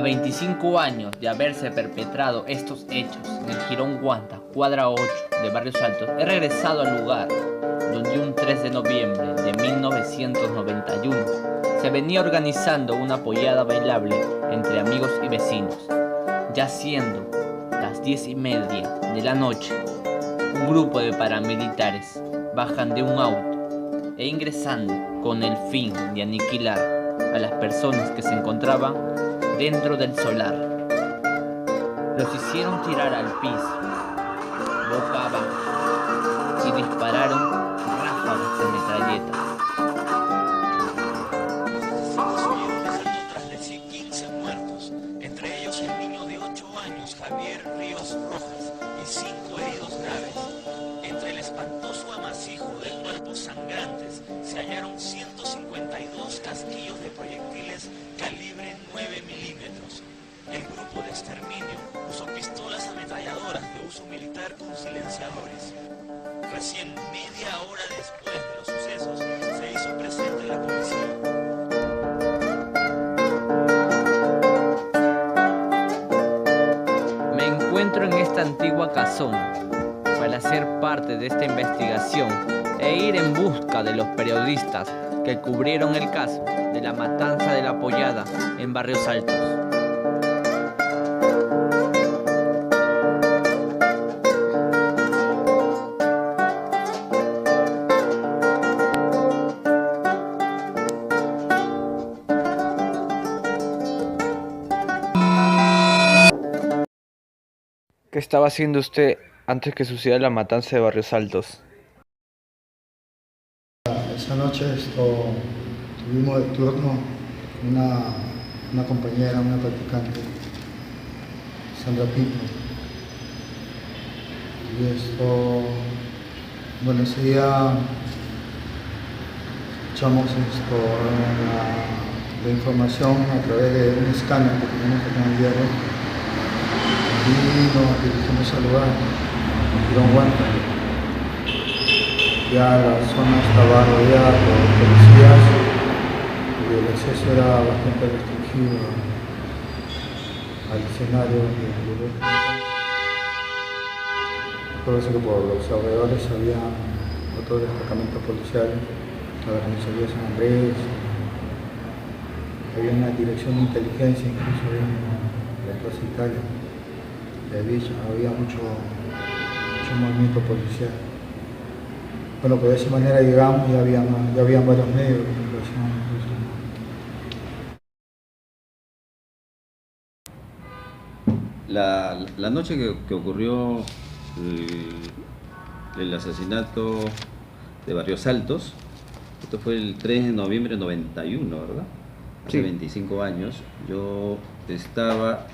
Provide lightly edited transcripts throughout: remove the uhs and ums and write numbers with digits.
25 años de haberse perpetrado estos hechos en el Jirón Guanta, cuadra 8 de Barrios Altos, he regresado al lugar donde un 3 de noviembre de 1991 se venía organizando una pollada bailable entre amigos y vecinos. Ya siendo las 10:30 de la noche, un grupo de paramilitares bajan de un auto e ingresando con el fin de aniquilar a las personas que se encontraban dentro del solar. Los hicieron tirar al piso, boca abajo, y dispararon ráfagas de metralletas. Tras de 15 muertos, entre ellos el niño de 8 años, Javier Ríos Rojas, y 5 heridos graves. Entre el espantoso amasijo de cuerpos sangrantes se hallaron 152 casquillos de proyectiles calibre 9 milímetros. El grupo de exterminio usó pistolas ametralladoras de uso militar con silenciadores. Recién media hora después de los sucesos se hizo presente la policía. Me encuentro en esta antigua casona para ser parte de esta investigación e ir en busca de los periodistas que cubrieron el caso de la matanza de la pollada en Barrios Altos. ¿Qué estaba haciendo usted antes que sucediera la matanza de Barrios Altos? Esa noche tuvimos de turno una compañera, una practicante, Sandra Pinto. Y bueno, ese día escuchamos la información a través de un escáner que tenemos acá en el diario. Y nos dirigimos al lugar, Jirón Guanta. Ya la zona estaba rodeada por policías y el acceso era bastante restringido al escenario del evento. Por eso que por los alrededores había otros destacamentos policiales, la Comisaría de San Andrés, había una dirección de inteligencia, incluso en la Plaza Italia. Había mucho movimiento policial. Bueno, pues de esa manera llegamos y ya habían varios medios de comunicación. La noche que ocurrió el asesinato de Barrios Altos, esto fue el 3 de noviembre de 91, ¿verdad? Hace Sí. 25 años, yo estaba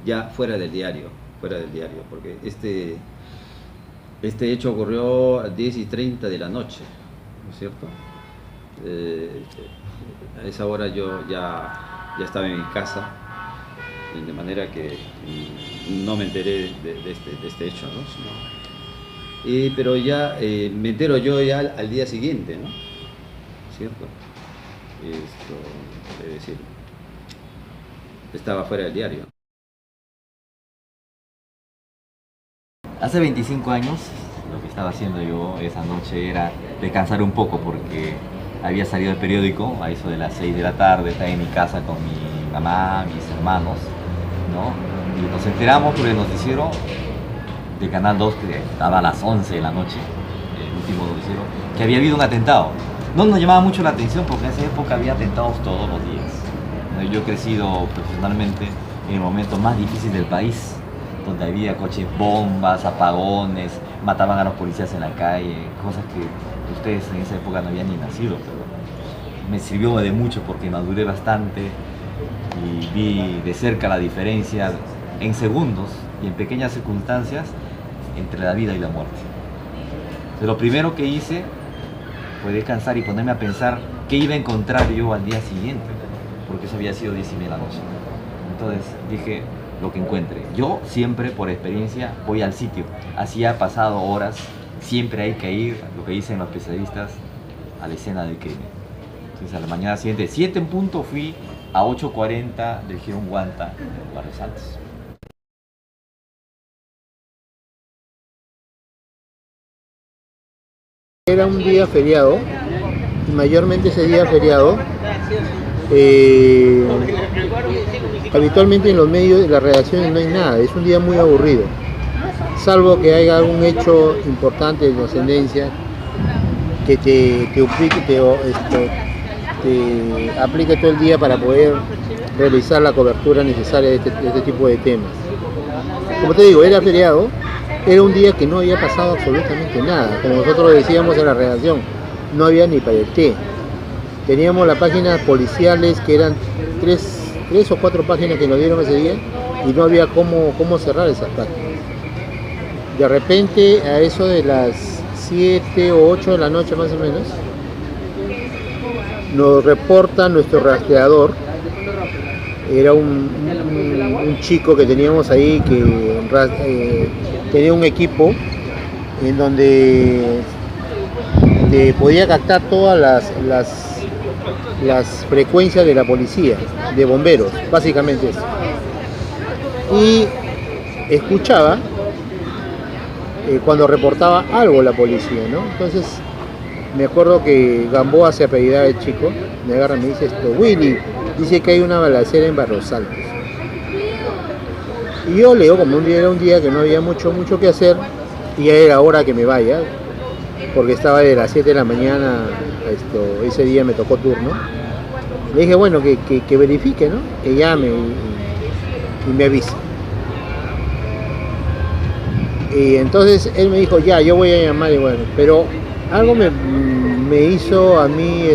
ya fuera del diario, porque este hecho ocurrió a 10:30 de la noche, ¿no es cierto? A esa hora yo ya estaba en mi casa, de manera que no me enteré de este hecho, ¿no? Pero ya me entero yo ya al día siguiente, ¿no? ¿Cierto? Es decir, estaba fuera del diario. Hace 25 años lo que estaba haciendo yo esa noche era descansar un poco porque había salido el periódico a eso de las 6 de la tarde, estaba en mi casa con mi mamá, mis hermanos, ¿no? Y nos enteramos por el noticiero de Canal 2 que estaba a las 11 de la noche, el último noticiero, que había habido un atentado. No nos llamaba mucho la atención porque en esa época había atentados todos los días. Yo he crecido profesionalmente en el momento más difícil del país, donde había coches bombas, apagones, mataban a los policías en la calle, cosas que ustedes en esa época no habían ni nacido, pero me sirvió de mucho porque maduré bastante y vi de cerca la diferencia en segundos y en pequeñas circunstancias entre la vida y la muerte. Entonces, lo primero que hice fue descansar y ponerme a pensar qué iba a encontrar yo al día siguiente, porque eso había sido 10:30 de la noche. Entonces dije, lo que encuentre. Yo siempre, por experiencia, voy al sitio. Así ha pasado horas, siempre hay que ir, lo que dicen los especialistas, a la escena del crimen. Entonces a la mañana siguiente, 7 en punto, fui a 8:40 del Jirón Guanta, en Barrios Altos. Era un día feriado, y mayormente ese día feriado, habitualmente en los medios de las redacciones no hay nada, es un día muy aburrido, salvo que haya algún hecho importante de trascendencia que te aplique todo el día para poder realizar la cobertura necesaria de este tipo de temas. Como te digo, era feriado, era un día que no había pasado absolutamente nada, como nosotros decíamos en la redacción, no había ni para el té. Teníamos las páginas policiales que eran tres o cuatro páginas que nos dieron ese día y no había cómo cerrar esas páginas. De repente, a eso de las 7 o 8 de la noche más o menos, nos reporta nuestro rastreador. Era un chico que teníamos ahí que tenía un equipo en donde podía captar todas las frecuencias de la policía, de bomberos, básicamente eso. Y escuchaba cuando reportaba algo la policía, ¿no? Entonces me acuerdo que Gamboa se apellidaba el chico, me agarra y me dice Willy, dice que hay una balacera en Barrios Altos. Y yo leo, como era un día que no había mucho que hacer, y ya era hora que me vaya, porque estaba de las 7 de la mañana, ese día me tocó turno. Le dije, bueno, que verifique, ¿no? Que llame y me avise. Y entonces él me dijo, ya, yo voy a llamar y bueno, pero algo me hizo a mí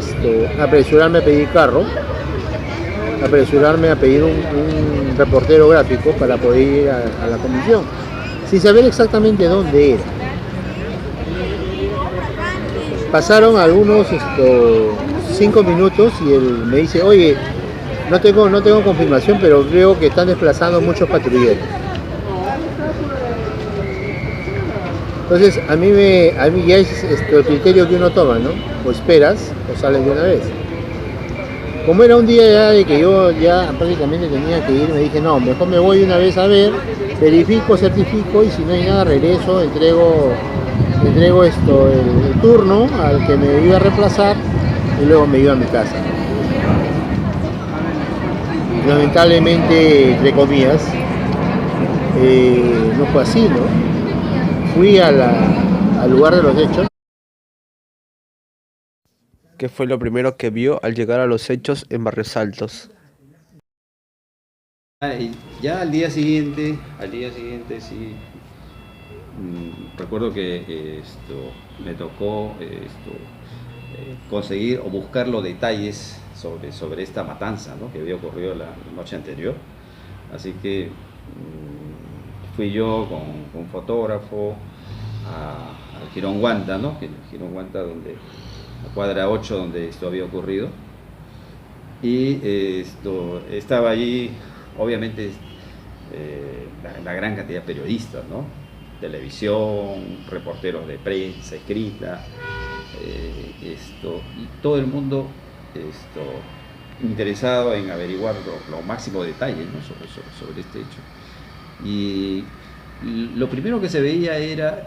apresurarme a pedir carro, apresurarme a pedir un reportero gráfico para poder ir a la comisión, sin saber exactamente dónde era. Pasaron algunos 5 minutos y él me dice, oye, no tengo confirmación, pero creo que están desplazando muchos patrulleros. Entonces a mí ya es el criterio que uno toma, ¿no? O esperas o sales de una vez. Como era un día ya de que yo ya prácticamente tenía que ir, me dije, no, mejor me voy una vez a ver, verifico, certifico y si no hay nada regreso, entrego el turno al que me iba a reemplazar y luego me iba a mi casa. Lamentablemente, entre comillas, no fue así, ¿no? Fui al lugar de los hechos. ¿Qué fue lo primero que vio al llegar a los hechos en Barrios Altos? Ya al día siguiente sí, recuerdo que me tocó conseguir o buscar los detalles sobre esta matanza, ¿no? Que había ocurrido la noche anterior. Así que fui yo con un fotógrafo al Jirón Guanta, ¿no? El Jirón Guanta, donde la cuadra 8 donde esto había ocurrido. Y estaba allí, obviamente, la gran cantidad de periodistas, ¿no? Televisión, reporteros de prensa escrita, y todo el mundo interesado en averiguar los máximos detalles, ¿no? sobre este hecho. Y lo primero que se veía era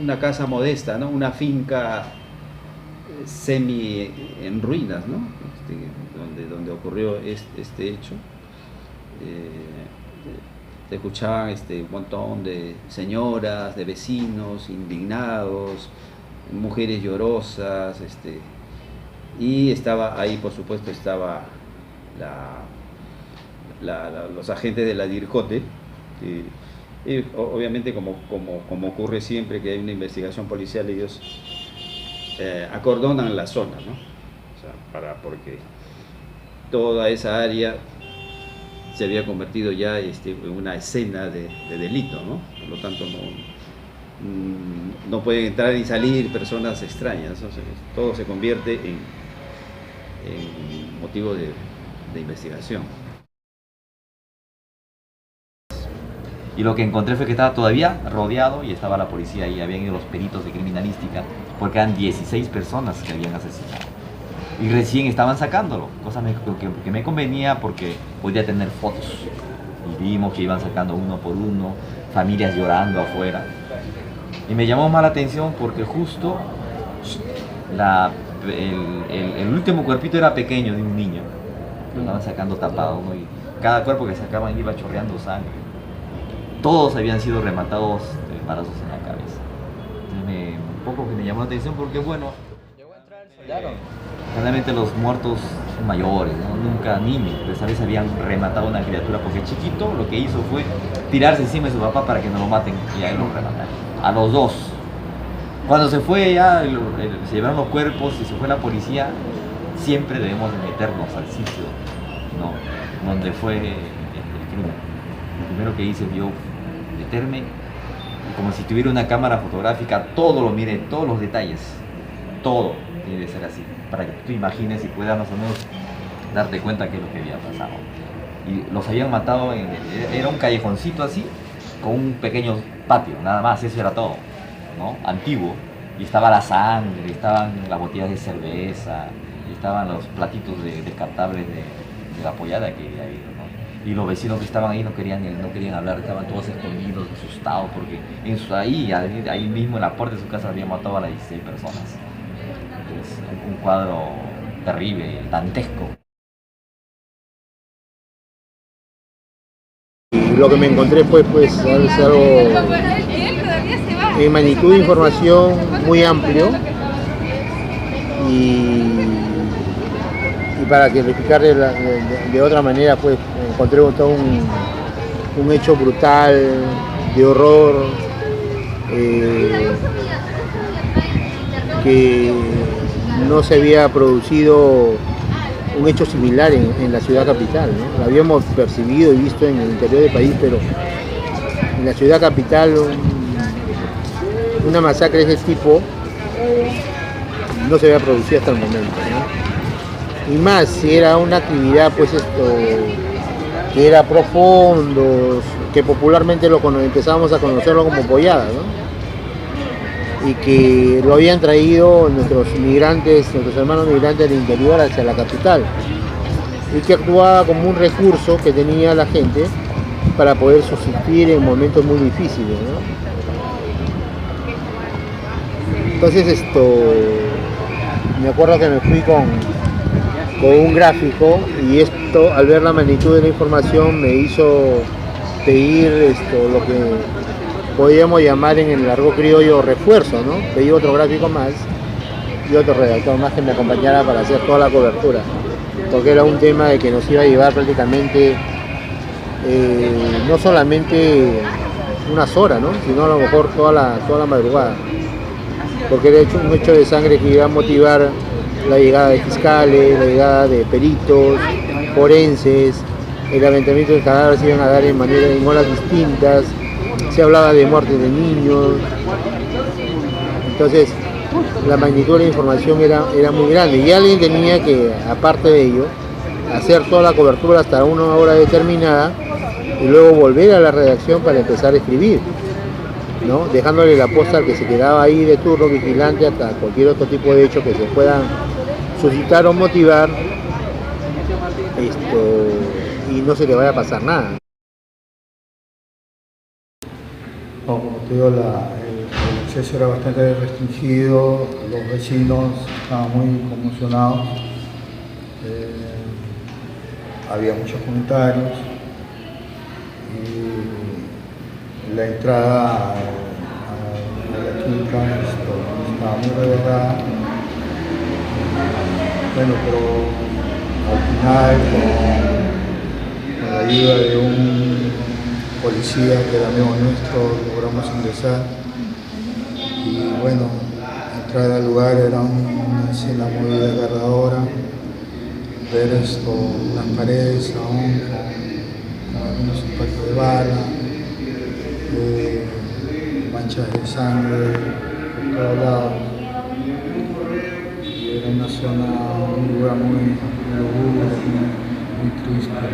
una casa modesta, ¿no? Una finca semi en ruinas, ¿no? Donde ocurrió este hecho. Se escuchaban un montón de señoras, de vecinos indignados, mujeres llorosas, y estaba ahí, por supuesto, estaba los agentes de la DIRCOTE, y obviamente como ocurre siempre que hay una investigación policial, ellos acordonan la zona, ¿no? O sea, porque toda esa área se había convertido ya en una escena de delito, ¿no? Por lo tanto no pueden entrar ni salir personas extrañas, ¿no? Todo se convierte en motivo de investigación. Y lo que encontré fue que estaba todavía rodeado y estaba la policía ahí, habían ido los peritos de criminalística, porque eran 16 personas que habían asesinado. y recién estaban sacándolo, cosa que me convenía porque podía tener fotos. Y vimos que iban sacando uno por uno, familias llorando afuera. Y me llamó más la atención porque justo el último cuerpito era pequeño, de un niño. Lo estaban sacando tapado, ¿no? Y cada cuerpo que sacaban iba chorreando sangre. Todos habían sido rematados de balazos en la cabeza. Entonces un poco que me llamó la atención porque, bueno, realmente los muertos son mayores, ¿no? Nunca niños. Esa vez habían rematado a una criatura porque chiquito lo que hizo fue tirarse encima de su papá para que no lo maten y a él lo remataron. A los dos. Cuando se fue ya, se llevaron los cuerpos y se fue la policía, siempre debemos de meternos al sitio, ¿no? Donde fue el crimen. Lo primero que hice yo meterme y como si tuviera una cámara fotográfica, todo lo miré, todos los detalles, todo tiene que ser así, para que tú te imagines y puedas más o menos darte cuenta qué es lo que había pasado. Y los habían matado, era un callejoncito así, con un pequeño patio, nada más, eso era todo, ¿no? Antiguo, y estaba la sangre, estaban las botellas de cerveza, y estaban los platitos descartables de la pollada que había habido, ¿no? Y los vecinos que estaban ahí no querían hablar, estaban todos escondidos, asustados, porque ahí mismo en la puerta de su casa habían matado a las 16 personas. Entonces, un cuadro terrible, dantesco. Y lo que me encontré fue pues algo en magnitud de información muy amplio y para clarificar de otra manera pues encontré todo un hecho brutal, de horror, que no se había producido un hecho similar en la ciudad capital, ¿no? Lo habíamos percibido y visto en el interior del país, pero en la ciudad capital una masacre de ese tipo no se había producido hasta el momento, ¿no? Y más si era una actividad pues que era profundos, que popularmente empezábamos a conocerlo como pollada, ¿no? Y que lo habían traído nuestros hermanos migrantes del interior hacia la capital, y que actuaba como un recurso que tenía la gente para poder subsistir en momentos muy difíciles, ¿no? Entonces me acuerdo que me fui con un gráfico, y esto, al ver la magnitud de la información, me hizo pedir lo que podríamos llamar en el largo criollo refuerzo, ¿no? Pedí otro gráfico más y otro redactor más que me acompañara para hacer toda la cobertura, porque era un tema de que nos iba a llevar prácticamente no solamente unas horas, ¿no? Sino a lo mejor toda la madrugada, porque era un hecho de sangre que iba a motivar la llegada de fiscales, la llegada de peritos, forenses, el levantamiento de cadáveres se iban a dar en horas distintas. Se hablaba de muertes de niños, entonces la magnitud de la información era muy grande, y alguien tenía que, aparte de ello, hacer toda la cobertura hasta una hora determinada y luego volver a la redacción para empezar a escribir, ¿no? Dejándole la posta al que se quedaba ahí de turno, vigilante, hasta cualquier otro tipo de hecho que se puedan suscitar o motivar, y no se le vaya a pasar nada. No, como te digo, el acceso era bastante restringido, los vecinos estaban muy conmocionados, había muchos comentarios y la entrada a la quinta estaba muy revelada. Bueno, pero al final, con la ayuda de un policía que era amigo nuestro, logramos ingresar, y bueno, entrar al lugar era una escena muy desgarradora, ver unas paredes aún con algunos impactos de bala, manchas de sangre por todos lados, y era una zona, un lugar muy lúgubre, muy triste.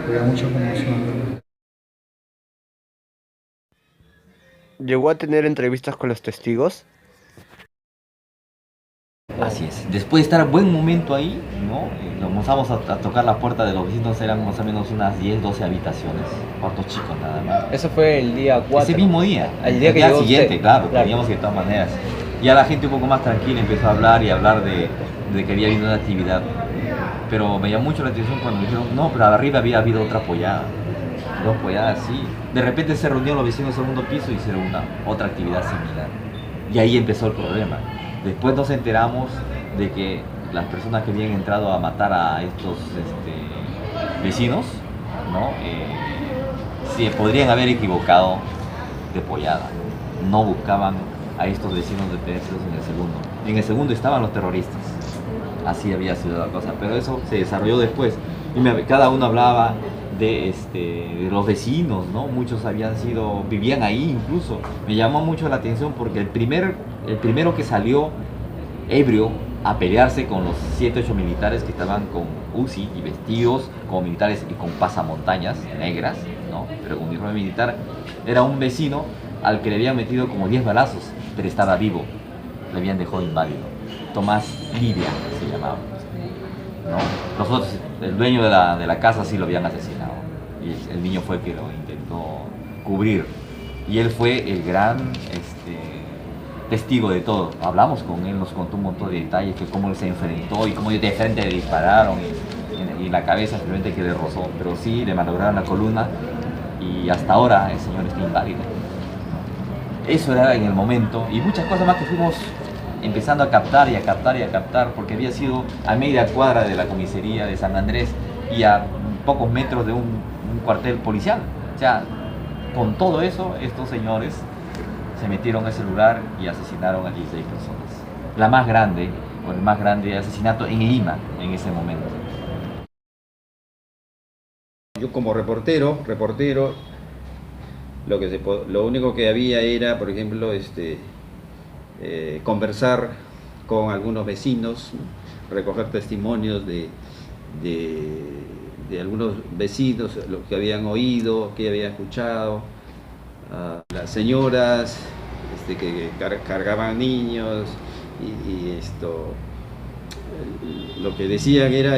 Había mucha conmoción. ¿Llegó a tener entrevistas con los testigos? Así Después de estar buen momento ahí, ¿no? Comenzamos a tocar la puerta de los vecinos, eran más o menos unas 10, 12 habitaciones, cuartos chicos nada más. Eso fue el día 4. Ese mismo día, El día que llegó siguiente, usted. claro, Claro. teníamos que de todas maneras. Ya la gente un poco más tranquila empezó a hablar y a hablar de que había habido una actividad. Pero me llamó mucho la atención cuando me dijeron, no, pero arriba había habido otra pollada. Dos polladas, sí. De repente se reunieron los vecinos del segundo piso y hicieron otra actividad similar. Y ahí empezó el problema. Después nos enteramos de que las personas que habían entrado a matar a estos vecinos, ¿no? Se podrían haber equivocado de pollada. No buscaban a estos vecinos detenidos en el segundo. En el segundo estaban los terroristas. Así había sido la cosa. Pero eso se desarrolló después. Y cada uno hablaba de los vecinos, ¿no? Muchos vivían ahí incluso. Me llamó mucho la atención porque el primero que salió ebrio a pelearse con los 7, 8 militares que estaban con UCI y vestidos como militares y con pasamontañas negras, ¿no? Pero con uniforme militar, era un vecino al que le habían metido como 10 balazos, pero estaba vivo, le habían dejado inválido. Tomás Lidia se llamaba, ¿no? Los otros, el dueño de la casa sí lo habían asesinado y el niño fue el que lo intentó cubrir y él fue el gran testigo de todo. Hablamos con él, nos contó un montón de detalles, que cómo él se enfrentó y cómo de frente le dispararon y la cabeza simplemente que le rozó, pero sí le malograron la columna y hasta ahora el señor está inválido. Eso era en el momento y muchas cosas más que fuimos empezando a captar y a captar y a captar, porque había sido a media cuadra de la comisaría de San Andrés y a pocos metros de un cuartel policial. O sea, con todo eso, estos señores se metieron a ese lugar y asesinaron a 16 personas. El más grande asesinato en Lima en ese momento. Yo como reportero, lo único que había era, por ejemplo, conversar con algunos vecinos, ¿no? Recoger testimonios de algunos vecinos, lo que habían oído, que habían escuchado. Las señoras que cargaban niños y lo que decían era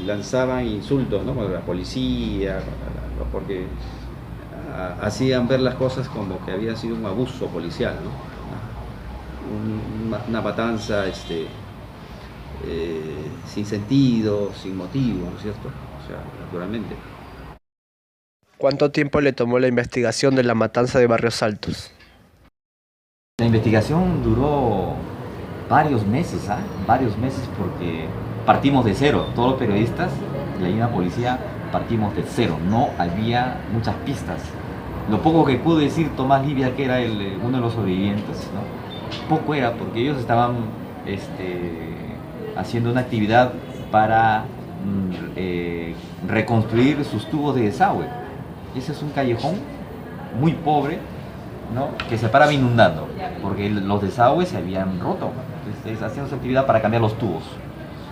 lanzaban insultos, ¿no? Contra la policía, porque hacían ver las cosas como que había sido un abuso policial, ¿no? Una matanza sin sentido, sin motivo, ¿no es cierto? O sea, naturalmente. ¿Cuánto tiempo le tomó la investigación de la matanza de Barrios Altos? La investigación duró varios meses, varios meses, porque partimos de cero. Todos los periodistas de la misma policía partimos de cero. No había muchas pistas. Lo poco que pudo decir Tomás Lidia, que era uno de los sobrevivientes, ¿no? Poco era, porque ellos estaban haciendo una actividad para reconstruir sus tubos de desagüe. Ese es un callejón muy pobre, ¿no? Que se paraba inundando, porque los desagües se habían roto. Hacían su actividad para cambiar los tubos.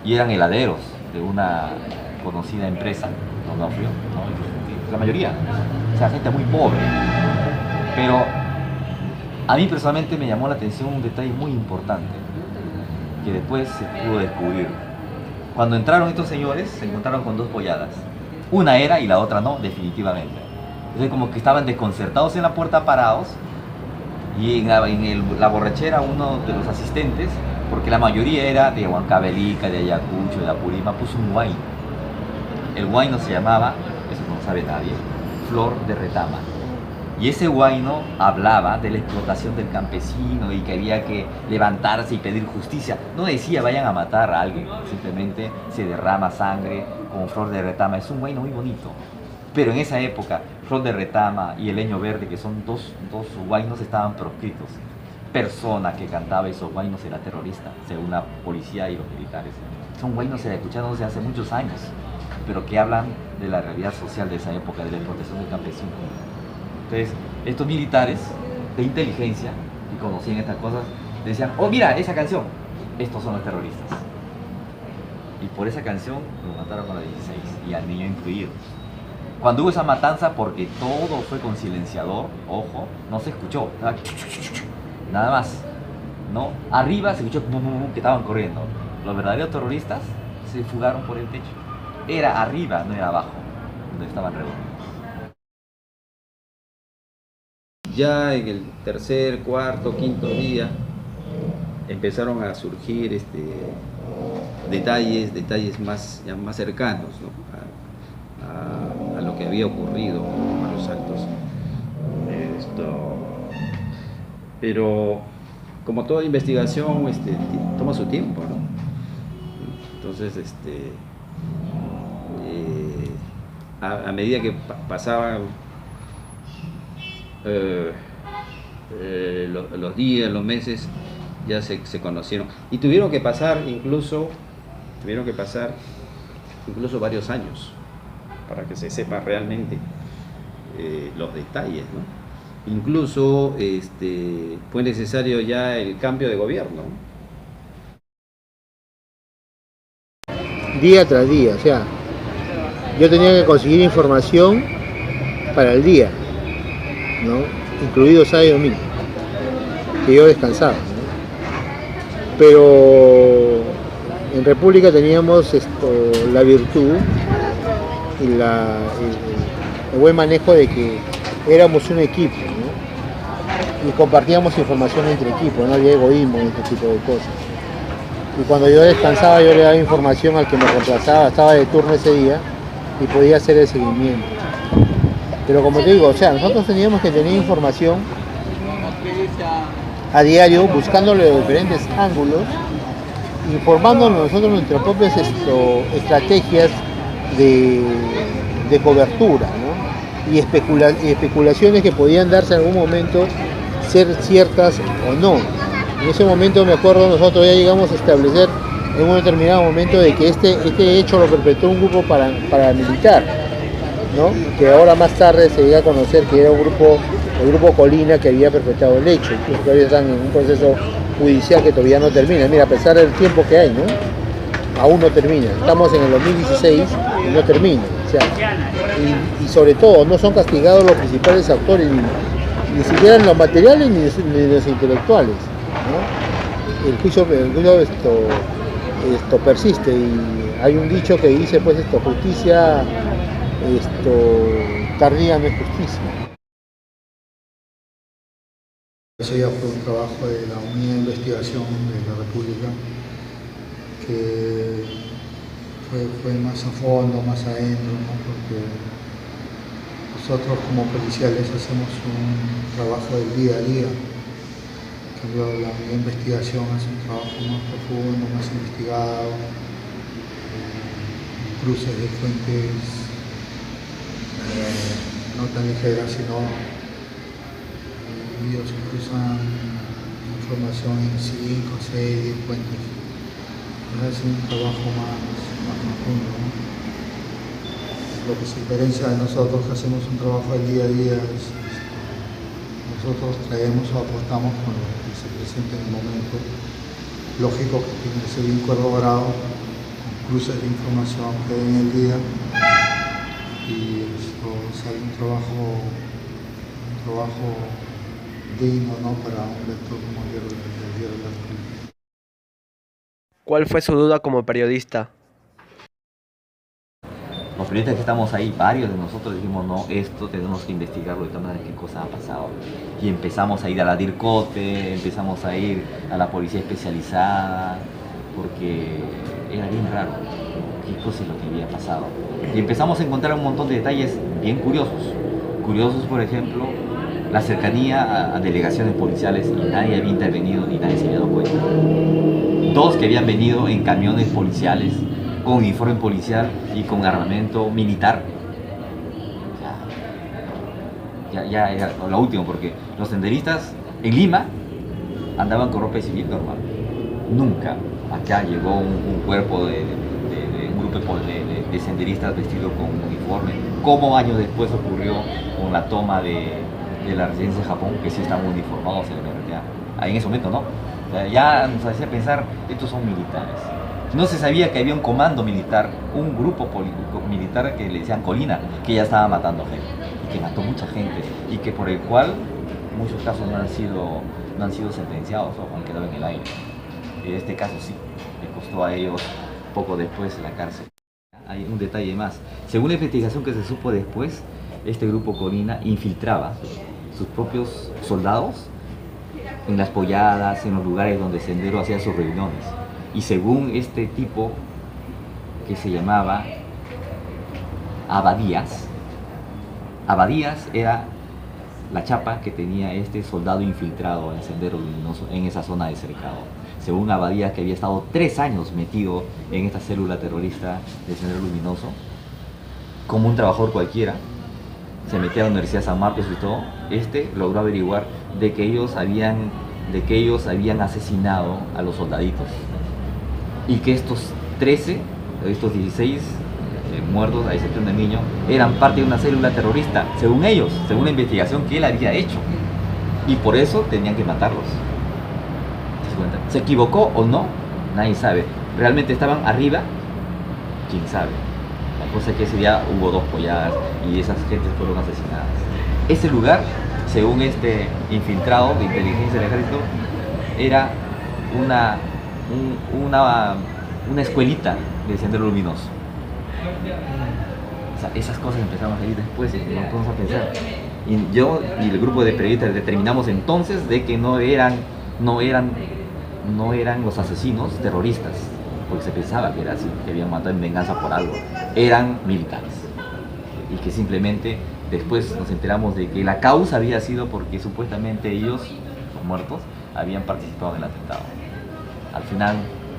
Y eran heladeros de una conocida empresa, Donofrio, ¿no? La mayoría. O sea, gente muy pobre. Pero a mí personalmente me llamó la atención un detalle muy importante, que después se pudo descubrir. Cuando entraron estos señores, se encontraron con dos polladas. Una era y la otra no, definitivamente. Entonces como que estaban desconcertados en la puerta parados y en la borrachera uno de los asistentes, porque la mayoría era de Huancavelica, de Ayacucho, de Apurima, puso un huayno. El huayno se llamaba, eso no lo sabe nadie, Flor de Retama. Y ese huayno hablaba de la explotación del campesino y que había que levantarse y pedir justicia. No decía vayan a matar a alguien, simplemente se derrama sangre con Flor de Retama. Es un huayno muy bonito. Pero en esa época, Flor de Retama y El Leño Verde, que son dos huaynos, estaban proscritos. Persona que cantaba esos huaynos era terrorista, según la policía y los militares. Son huaynos que se escucharon desde hace muchos años, pero que hablan de la realidad social de esa época, de la explotación del campesino. Entonces, estos militares de inteligencia que conocían estas cosas decían, oh mira, esa canción, estos son los terroristas. Y por esa canción lo mataron a los 16 y al niño incluido. Cuando hubo esa matanza, porque todo fue con silenciador, ojo, no se escuchó, nada más, ¿no? Arriba se escuchó que estaban corriendo. los verdaderos terroristas se fugaron por el techo. Era arriba, no era abajo, donde estaban reunidos. Ya en el tercer, cuarto, quinto día empezaron a surgir detalles más, ya más cercanos, ¿no? a lo que había ocurrido a los Altos. Pero como toda investigación toma su tiempo, ¿no? Entonces a medida que pasaban los días, los meses, ya se conocieron y tuvieron que pasar incluso varios años para que se sepa realmente los detalles, ¿no? Incluso fue necesario ya el cambio de gobierno. Día tras día, o sea, yo tenía que conseguir información para el día, ¿no? Incluido sábado y domingo, que yo descansaba, ¿no? Pero en República teníamos la virtud y el buen manejo de que éramos un equipo, ¿no? Y compartíamos información entre equipos, no había egoísmo en este tipo de cosas. Y cuando yo descansaba, yo le daba información al que me reemplazaba, estaba de turno ese día y podía hacer el seguimiento. Pero como te digo, o sea, nosotros teníamos que tener información a diario, buscándole de diferentes ángulos, informándonos nosotros nuestras propias estrategias de cobertura, ¿no? Y especulaciones que podían darse en algún momento, ser ciertas o no. En ese momento me acuerdo, nosotros ya llegamos a establecer en un determinado momento de que este hecho lo perpetró un grupo paramilitar, ¿no? Que ahora más tarde se llega a conocer que era el grupo Colina que había perpetrado el hecho, incluso todavía están en un proceso judicial que todavía no termina. Mira, a pesar del tiempo que hay, ¿no? Aún no termina. Estamos en el 2016 y no termina. O sea, y sobre todo no son castigados los principales actores, ni siquiera en los materiales ni en los intelectuales, ¿no? El juicio persiste y hay un dicho que dice, pues, justicia tardía no es justicia. Eso ya fue un trabajo de la Unidad de Investigación de la República que fue más a fondo, más adentro, ¿no? Porque nosotros como policiales hacemos un trabajo del día a día. En cambio, la Unidad de Investigación hace un trabajo más profundo, más investigado, cruces de fuentes no tan ligeras, sino ellos cruzan información en 5, 6, 10 fuentes. Es un trabajo más profundo, ¿no? Lo que se diferencia de nosotros que hacemos un trabajo del día a día es nosotros traemos o aportamos con lo que se presenta en el momento. Lógico que tiene que ser bien corroborado, con cruces de información que hay en el día, y esto sale un trabajo digno, ¿no? Para un lector como el Diario de la República. ¿Cuál fue su duda como periodista? Los periodistas que estamos ahí, varios de nosotros dijimos, no, esto tenemos que investigarlo de tal manera qué cosa ha pasado. Y empezamos a ir a la DIRCOTE, empezamos a ir a la policía especializada, porque era bien raro qué cosa es lo que había pasado. Y empezamos a encontrar un montón de detalles bien curiosos. Curiosos, por ejemplo, la cercanía a delegaciones policiales y nadie había intervenido ni nadie se había dado cuenta. Dos que habían venido en camiones policiales, con uniforme policial y con armamento militar. Ya era lo último, porque los senderistas en Lima andaban con ropa civil normal. Nunca acá llegó un cuerpo de un grupo de senderistas vestidos con un uniforme, como años después ocurrió con la toma de la residencia de Japón, que sí estaban uniformados en la RTA. En ese momento no. O sea, ya nos hacía pensar, estos son militares. No se sabía que había un comando militar, un grupo militar que le decían Colina, que ya estaba matando gente, y que mató mucha gente, y que por el cual en muchos casos no han sido sentenciados o han quedado en el aire. En este caso sí. le costó a ellos poco después la cárcel. Hay un detalle más. Según la investigación que se supo después, este grupo Corina infiltraba sus propios soldados en las polladas, en los lugares donde Sendero hacía sus reuniones. Y según este tipo, que se llamaba Abadías era la chapa que tenía este soldado infiltrado en Sendero Luminoso en esa zona de cercado. Según Abadías, que había estado 3 años metido en esta célula terrorista de Sendero Luminoso, como un trabajador cualquiera, se metía a la Universidad de San Marcos y todo, logró averiguar de que ellos habían asesinado a los soldaditos y que estos 13, estos 16 muertos, a excepción del niño, eran parte de una célula terrorista, según ellos, según la investigación que él había hecho, y por eso tenían que matarlos. ¿Te das cuenta? ¿Se equivocó o no? Nadie sabe. ¿Realmente estaban arriba? ¿Quién sabe? La cosa es que ese día hubo 2 polladas y esas gentes fueron asesinadas. Ese lugar, según este infiltrado de inteligencia del ejército, era una escuelita de Sendero Luminoso. O sea, esas cosas empezamos a ir después y nos vamos a pensar. Y yo y el grupo de periodistas determinamos entonces de que no eran los asesinos terroristas, porque se pensaba que era así, que habían matado en venganza por algo. Eran militares. Y que simplemente después nos enteramos de que la causa había sido porque supuestamente ellos, los muertos, habían participado en el atentado. Al final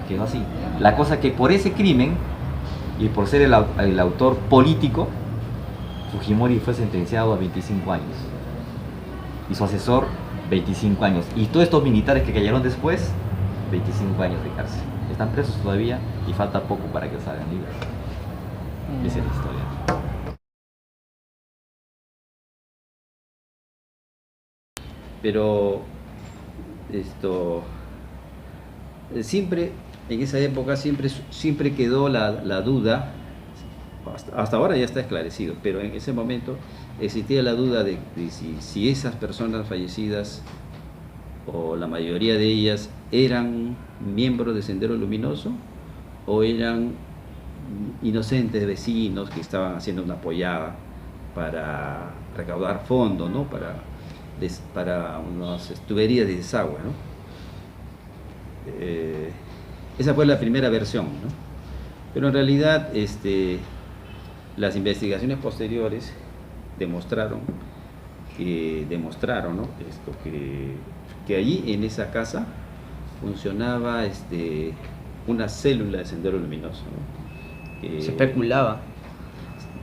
quedó así. La cosa que por ese crimen y por ser el autor político, Fujimori fue sentenciado a 25 años. Y su asesor, 25 años. Y todos estos militares que cayeron después, 25 años de cárcel. Están presos todavía y falta poco para que salgan libres. Esa es la historia. Pero siempre, en esa época, siempre quedó la duda, hasta ahora ya está esclarecido, pero en ese momento existía la duda de si esas personas fallecidas, o la mayoría de ellas, eran miembros de Sendero Luminoso o eran inocentes vecinos que estaban haciendo una pollada para recaudar fondos, ¿no? para unas tuberías de desagüe, ¿no? Esa fue la primera versión, ¿no? Pero en realidad las investigaciones posteriores demostraron, ¿no? que allí en esa casa funcionaba una célula de Sendero Luminoso, ¿no? Se especulaba.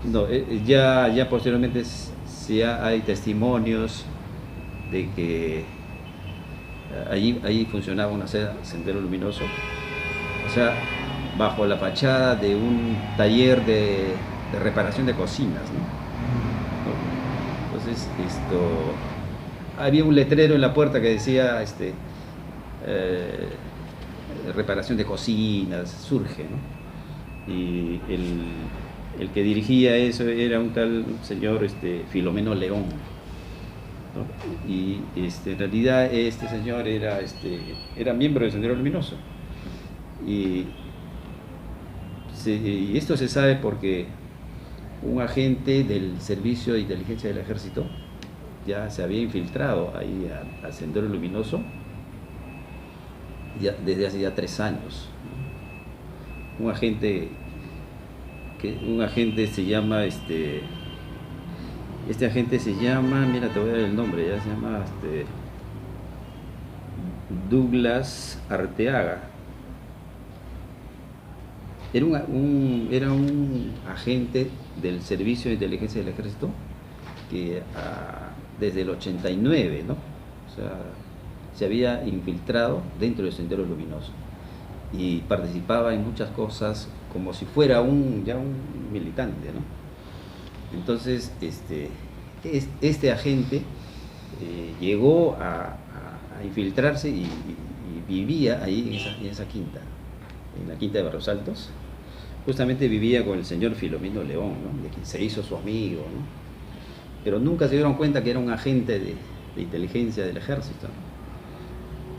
No, ya posteriormente hay testimonios de que ahí funcionaba una Sendero Luminoso, o sea, bajo la fachada de un taller de reparación de cocinas, ¿no? Entonces, había un letrero en la puerta que decía reparación de cocinas, surge, ¿no? Y el que dirigía eso era un tal señor Filomeno León, ¿no? Y en realidad este señor era miembro del Sendero Luminoso. Y esto se sabe porque un agente del Servicio de Inteligencia del Ejército ya se había infiltrado ahí al Sendero Luminoso desde hace ya 3 años. Un agente se llama, este agente se llama, mira, te voy a dar el nombre, ya se llama Douglas Arteaga. Era un agente del Servicio de Inteligencia del Ejército que desde el 89, ¿no? O sea, se había infiltrado dentro del Sendero Luminoso y participaba en muchas cosas como si fuera ya un militante, ¿no? Entonces, este agente llegó a infiltrarse y vivía ahí en esa quinta, en la quinta de Barrios Altos. Justamente vivía con el señor Filomeno León, ¿no? De quien se hizo su amigo, ¿no? Pero nunca se dieron cuenta que era un agente de inteligencia del ejército, ¿no?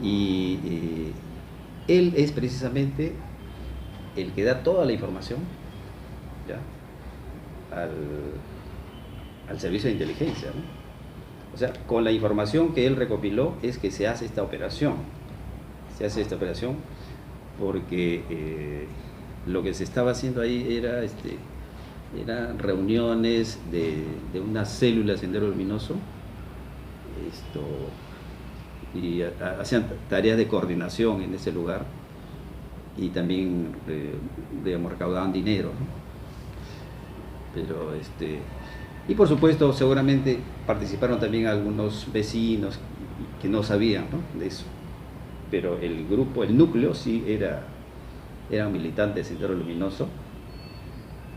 Y él es precisamente el que da toda la información, ¿ya?, al servicio de inteligencia, ¿no? O sea, con la información que él recopiló es que se hace esta operación. Se hace esta operación porque lo que se estaba haciendo ahí eran reuniones de unas células Sendero Luminoso, y hacían tareas de coordinación en ese lugar, y también, digamos, recaudaban dinero, ¿no? Pero y por supuesto seguramente participaron también algunos vecinos que no sabían, ¿no?, de eso, pero el grupo, el núcleo sí eran militantes de Sendero Luminoso,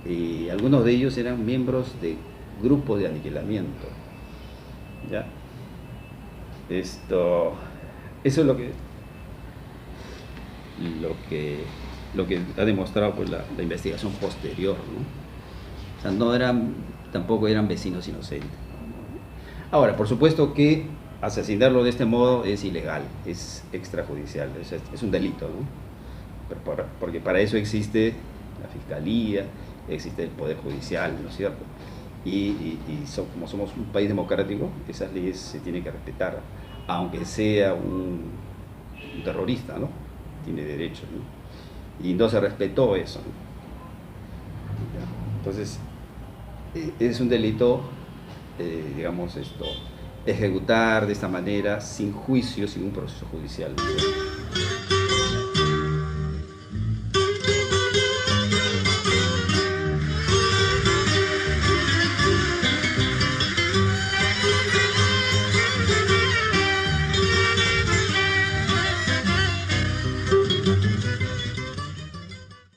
y algunos de ellos eran miembros de grupos de aniquilamiento, ¿ya? Eso es lo que ha demostrado, pues, la investigación posterior, ¿no? O sea, tampoco eran vecinos inocentes. Ahora, por supuesto que asesinarlo de este modo es ilegal, es extrajudicial, es un delito, ¿no? Porque para eso existe la Fiscalía, existe el Poder Judicial, ¿no es cierto? Como somos un país democrático, esas leyes se tienen que respetar, aunque sea un terrorista, ¿no? Tiene derecho, ¿no? Y no se respetó eso, ¿no? Entonces, es un delito, digamos, ejecutar de esta manera, sin juicio, sin un proceso judicial.